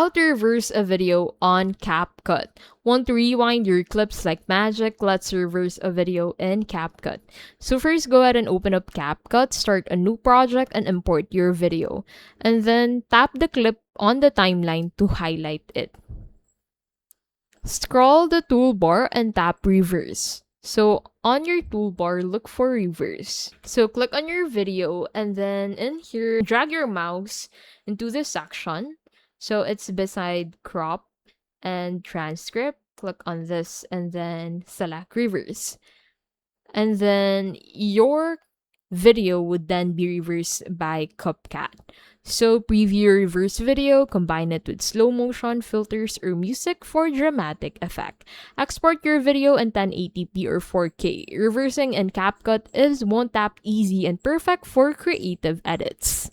How to reverse a video on CapCut. Want to rewind your clips like magic? Let's reverse a video in CapCut. So first, go ahead and open up CapCut, start a new project, and import your video. And then tap the clip on the timeline to highlight it. Scroll the toolbar and tap reverse. So on your toolbar, look for reverse. So click on your video and then in here, drag your mouse into this section. So it's beside crop and transcript. Click on this and then select reverse. And then your video would then be reversed by CapCut. So preview your reverse video, combine it with slow motion, filters, or music for dramatic effect. Export your video in 1080p or 4K. Reversing in CapCut is one tap easy and perfect for creative edits.